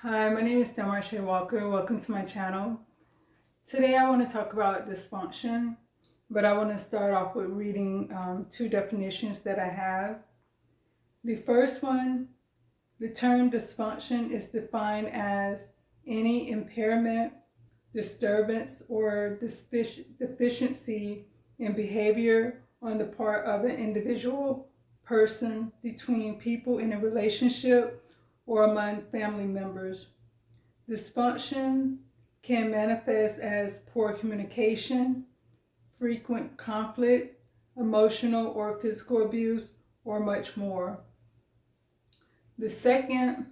Hi, my name is DelmarshaeWalker. Welcome to my channel. Today I want to talk about dysfunction, but I want to start off with reading two definitions that I have. The first one, the term dysfunction is defined as any impairment, disturbance, or deficiency in behavior on the part of an individual person, between people in a relationship, or among family members. Dysfunction can manifest as poor communication, frequent conflict, emotional or physical abuse, or much more. The second,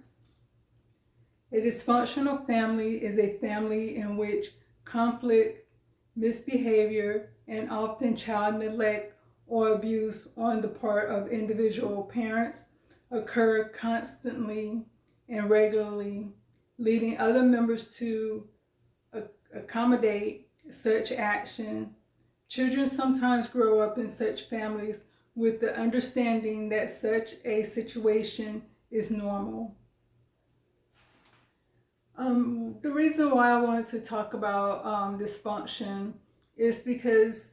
a dysfunctional family is a family in which conflict, misbehavior, and often child neglect or abuse on the part of individual parents occur constantly and regularly, leading other members to accommodate such action. Children sometimes grow up in such families with the understanding that such a situation is normal. The reason why I wanted to talk about dysfunction is because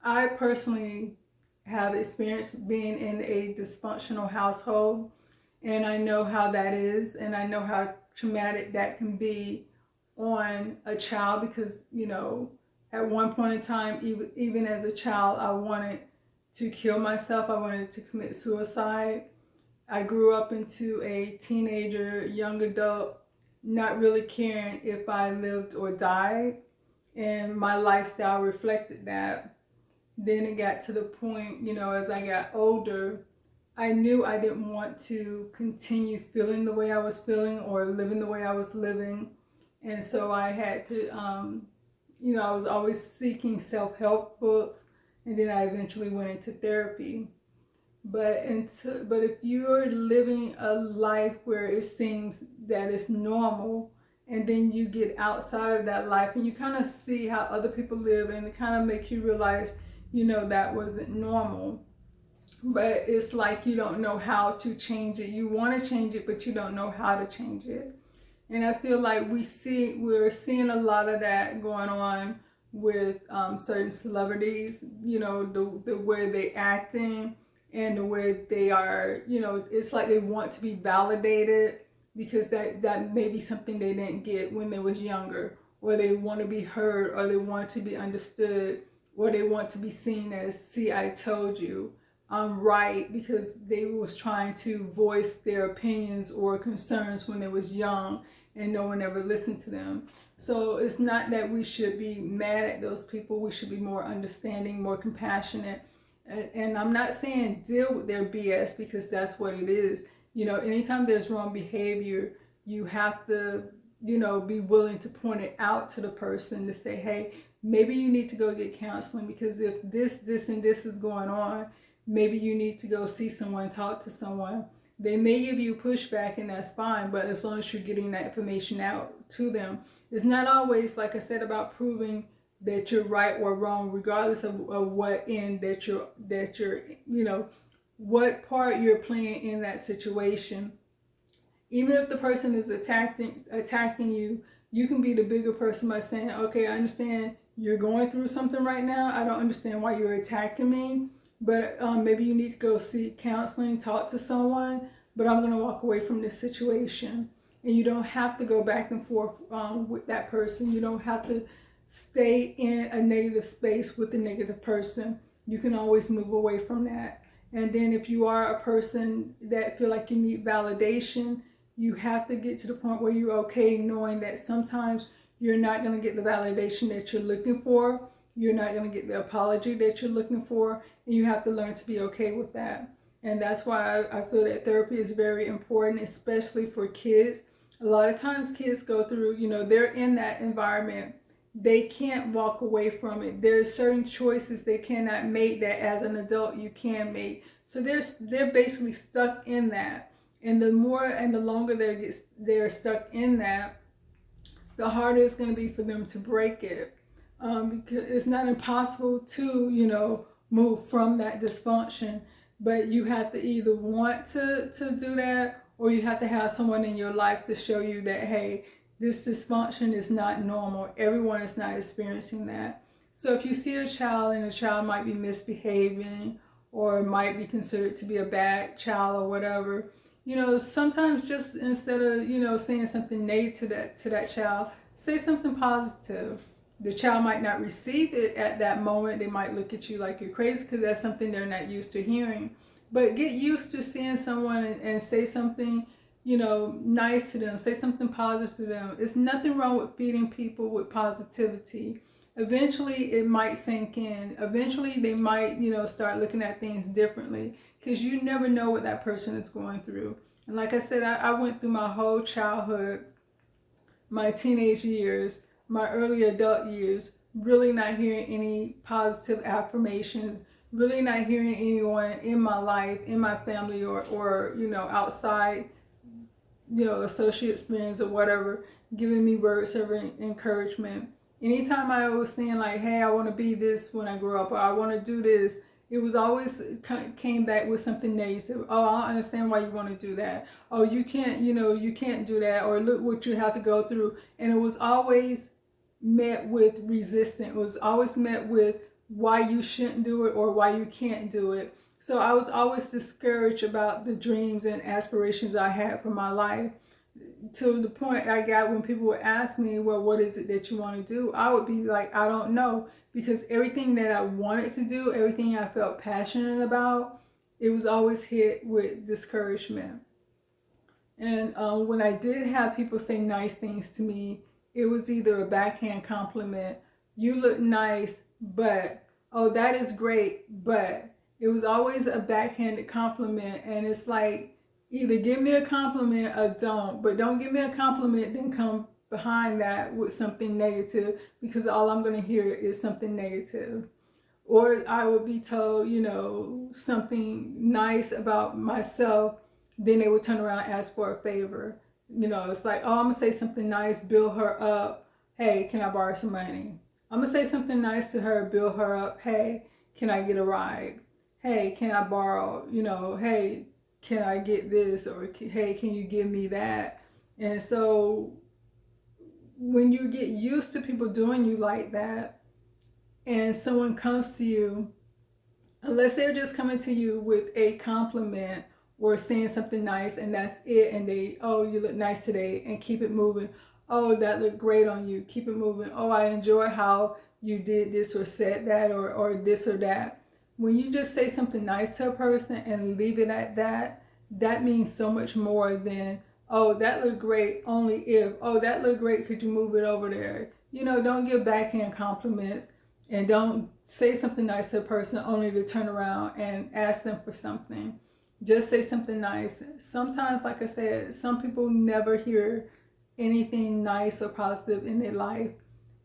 I personally have experienced being in a dysfunctional household, and I know how that is, and I know how traumatic that can be on a child because, at one point in time, even as a child, I wanted to kill myself. I wanted to commit suicide. I grew up into a teenager, young adult, not really caring if I lived or died, and my lifestyle reflected that. Then it got to the point, as I got older, I knew I didn't want to continue feeling the way I was feeling or living the way I was living. And so I had to, I was always seeking self-help books, and then I eventually went into therapy. But if you're living a life where it seems that it's normal, and then you get outside of that life and you kind of see how other people live, and it kind of makes you realize, that wasn't normal. But it's like you don't know how to change it. You want to change it, but you don't know how to change it. And I feel like we're seeing a lot of that going on with certain celebrities, the way they acting and the way they are, it's like they want to be validated because that may be something they didn't get when they was younger, or they want to be heard, or they want to be understood, or they want to be seen as, see, I told you, I'm right, because they was trying to voice their opinions or concerns when they was young and no one ever listened to them. So it's not that we should be mad at those people. We should be more understanding, more compassionate. And I'm not saying deal with their BS, because that's what it is. Anytime there's wrong behavior, you have to, be willing to point it out to the person, to say, hey, maybe you need to go get counseling, because if this, and this is going on, maybe you need to go see someone, talk to someone. They may give you pushback, and that's fine, but as long as you're getting that information out to them. It's not always, like I said, about proving that you're right or wrong, regardless of what end that you're, what part you're playing in that situation. Even if the person is attacking you, you can be the bigger person by saying, okay, I understand you're going through something right now. I don't understand why you're attacking me, but maybe you need to go seek counseling, talk to someone, but I'm going to walk away from this situation. And you don't have to go back and forth with that person. You don't have to stay in a negative space with the negative person. You can always move away from that. And then if you are a person that feel like you need validation, you have to get to the point where you're okay knowing that sometimes you're not going to get the validation that you're looking for. You're not going to get the apology that you're looking for. And you have to learn to be okay with that. And that's why I feel that therapy is very important, especially for kids. A lot of times kids go through, they're in that environment. They can't walk away from it. There's certain choices they cannot make that as an adult you can make. So they're basically stuck in that. And the more and the longer they're stuck in that, the harder it's going to be for them to break it. Because it's not impossible to, move from that dysfunction, but you have to either want to do that, or you have to have someone in your life to show you that, hey, this dysfunction is not normal. Everyone is not experiencing that. So if you see a child and a child might be misbehaving or might be considered to be a bad child or whatever, sometimes just instead of, saying something negative to that child, say something positive. The child might not receive it at that moment. They might look at you like you're crazy because that's something they're not used to hearing. But get used to seeing someone and say something, nice to them. Say something positive to them. It's nothing wrong with feeding people with positivity. Eventually, it might sink in. Eventually, they might, start looking at things differently because you never know what that person is going through. And like I said, I went through my whole childhood, my teenage years, my early adult years, really not hearing any positive affirmations, really not hearing anyone in my life, in my family, or outside, associate friends or whatever, giving me words of encouragement. Anytime I was saying like, hey, I want to be this when I grow up, or I want to do this, it was always came back with something negative. Oh, I don't understand why you want to do that. Oh, you can't, you can't do that. Or look what you have to go through. And it was always met with resistance. It was always met with why you shouldn't do it or why you can't do it. So I was always discouraged about the dreams and aspirations I had for my life, to the point I got when people would ask me, well, what is it that you want to do? I would be like, I don't know, because everything that I wanted to do, everything I felt passionate about, it was always hit with discouragement. And when I did have people say nice things to me, it was either a backhand compliment, you look nice, but, oh, that is great, but. It was always a backhanded compliment, and it's like, either give me a compliment or don't, but don't give me a compliment then come behind that with something negative, because all I'm going to hear is something negative. Or I would be told, something nice about myself, then they would turn around and ask for a favor. It's like, oh, I'm going to say something nice, build her up. Hey, can I borrow some money? I'm going to say something nice to her, build her up. Hey, can I get a ride? Hey, can I borrow? Hey, can I get this? Or hey, can you give me that? And so when you get used to people doing you like that, and someone comes to you, unless they're just coming to you with a compliment or saying something nice and that's it, and they, oh, you look nice today, and keep it moving. Oh, that looked great on you, keep it moving. Oh, I enjoy how you did this or said that, or this or that. When you just say something nice to a person and leave it at that, that means so much more than, oh, that looked great, only if, oh, that looked great, could you move it over there? Don't give backhand compliments, and don't say something nice to a person only to turn around and ask them for something. Just say something nice. Sometimes, like I said, some people never hear anything nice or positive in their life.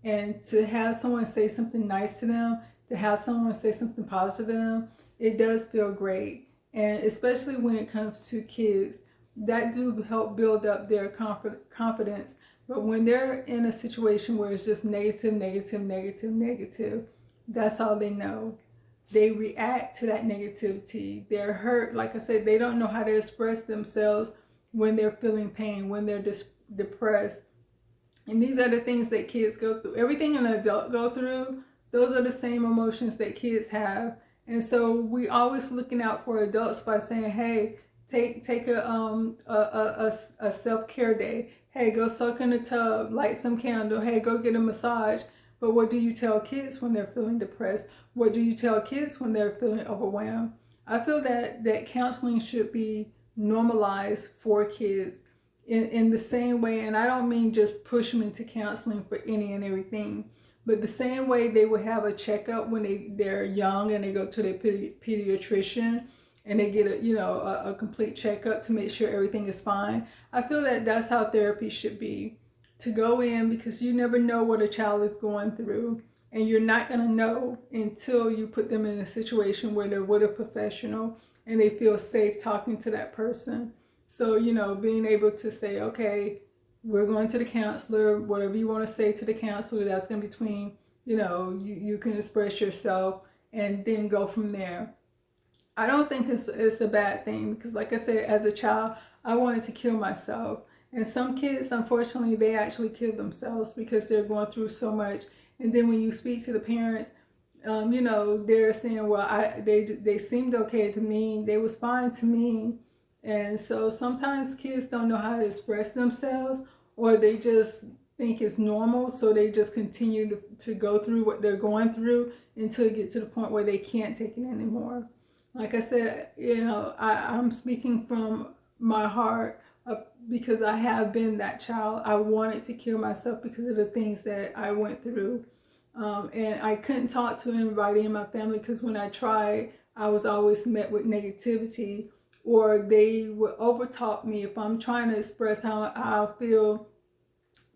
And to have someone say something nice to them, to have someone say something positive to them, it does feel great. And especially when it comes to kids, that do help build up their confidence. But when they're in a situation where it's just negative, negative, negative, negative, that's all they know. They react to that negativity. They're hurt. Like I said, they don't know how to express themselves when they're feeling pain, when they're depressed. And these are the things that kids go through. Everything an adult go through, those are the same emotions that kids have. And so we always looking out for adults by saying, hey, take a self-care day. Hey, go soak in the tub, light some candle. Hey, go get a massage. But what do you tell kids when they're feeling depressed? What do you tell kids when they're feeling overwhelmed? I feel that counseling should be normalized for kids in the same way. And I don't mean just push them into counseling for any and everything. But the same way they would have a checkup when they're young and they go to their pediatrician and they get a complete checkup to make sure everything is fine. I feel that that's how therapy should be. To go in, because you never know what a child is going through. And you're not going to know until you put them in a situation where they're with a professional and they feel safe talking to that person. So, being able to say, okay, we're going to the counselor, whatever you want to say to the counselor, that's going to be between, you can express yourself and then go from there. I don't think it's a bad thing, because like I said, as a child, I wanted to kill myself. And some kids, unfortunately, they actually kill themselves because they're going through so much. And then when you speak to the parents, they're saying, well, they seemed okay to me. They was fine to me. And so sometimes kids don't know how to express themselves, or they just think it's normal. So they just continue to go through what they're going through until it gets to the point where they can't take it anymore. Like I said, I'm speaking from my heart, because I have been that child. I wanted to kill myself because of the things that I went through. And I couldn't talk to anybody in my family, because when I tried, I was always met with negativity, or they would overtalk me. If I'm trying to express how I feel,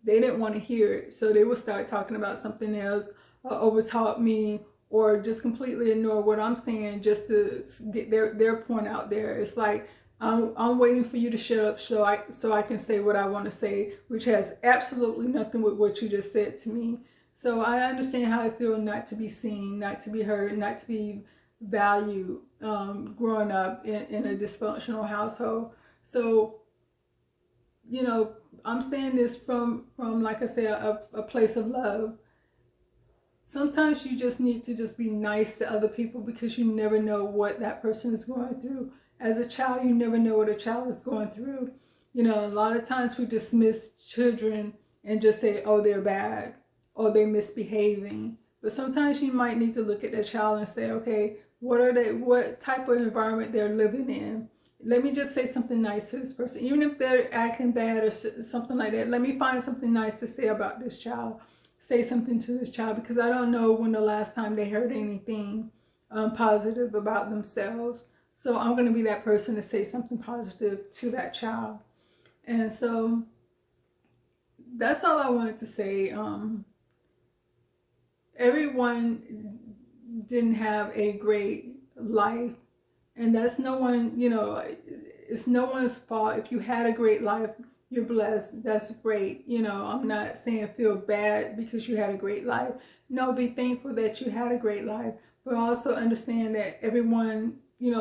they didn't want to hear it. So they would start talking about something else, overtalk me, or just completely ignore what I'm saying just to get their point out there. It's like, I'm waiting for you to shut up so I can say what I want to say, which has absolutely nothing with what you just said to me. So I understand how I feel not to be seen, not to be heard, not to be valued, growing up in a dysfunctional household. So, I'm saying this from like I said, a place of love. Sometimes you just need to just be nice to other people, because you never know what that person is going through. As a child, you never know what a child is going through. A lot of times we dismiss children and just say, oh, they're bad, or they're misbehaving. But sometimes you might need to look at the child and say, okay, what type of environment they're living in. Let me just say something nice to this person. Even if they're acting bad or something like that, let me find something nice to say about this child. Say something to this child, because I don't know when the last time they heard anything positive about themselves. So I'm going to be that person to say something positive to that child. And so that's all I wanted to say. Everyone didn't have a great life, and that's no one, it's no one's fault. If you had a great life, you're blessed. That's great. I'm not saying feel bad because you had a great life. No, be thankful that you had a great life, but also understand that everyone,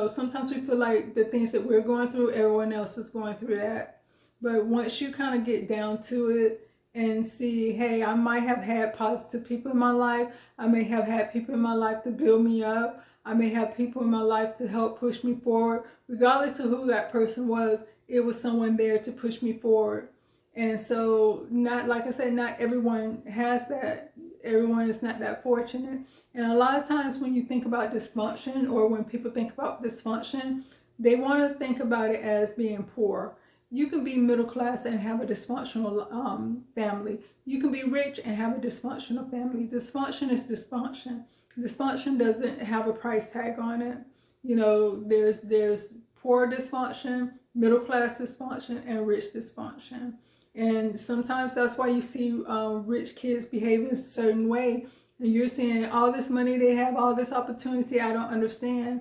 sometimes we feel like the things that we're going through, everyone else is going through that. But once you kind of get down to it and see, hey, I might have had positive people in my life. I may have had people in my life to build me up. I may have people in my life to help push me forward. Regardless of who that person was, it was someone there to push me forward. And so, not, like I said, not everyone has that. Everyone is not that fortunate. And a lot of times when you think about dysfunction, or when people think about dysfunction, they want to think about it as being poor. You can be middle class and have a dysfunctional family. You can be rich and have a dysfunctional family. Dysfunction is dysfunction. Dysfunction doesn't have a price tag on it. There's poor dysfunction, middle class dysfunction, and rich dysfunction. And sometimes that's why you see rich kids behaving a certain way. And you're seeing all this money they have, all this opportunity, I don't understand.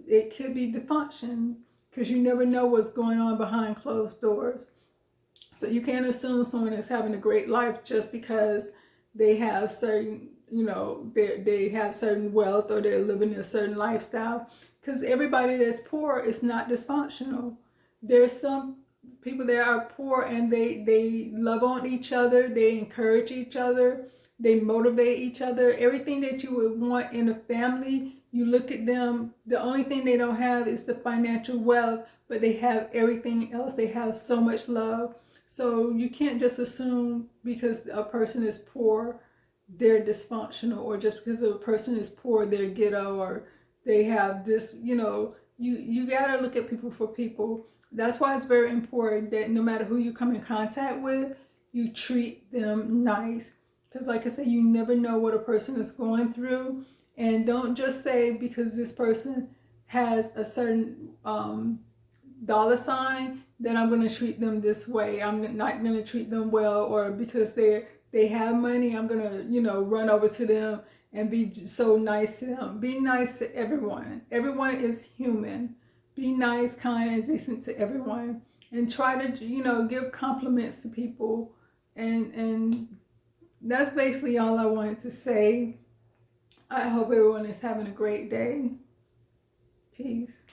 It could be dysfunction, because you never know what's going on behind closed doors. So you can't assume someone is having a great life just because they have certain, they have certain wealth, or they're living a certain lifestyle. Because everybody that's poor is not dysfunctional. There's some people that are poor and they love on each other, they encourage each other, they motivate each other. Everything that you would want in a family, you look at them, the only thing they don't have is the financial wealth, but they have everything else. They have so much love. So you can't just assume because a person is poor, they're dysfunctional, or just because a person is poor, they're ghetto, or they have this, you gotta look at people for people. That's why it's very important that no matter who you come in contact with, you treat them nice. Because like I said, you never know what a person is going through. And don't just say because this person has a certain dollar sign, then I'm going to treat them this way. I'm not going to treat them well, or because they have money, I'm going to, run over to them and be so nice to them. Be nice to everyone. Everyone is human. Be nice, kind, and decent to everyone. And try to, give compliments to people. And that's basically all I wanted to say. I hope everyone is having a great day. Peace.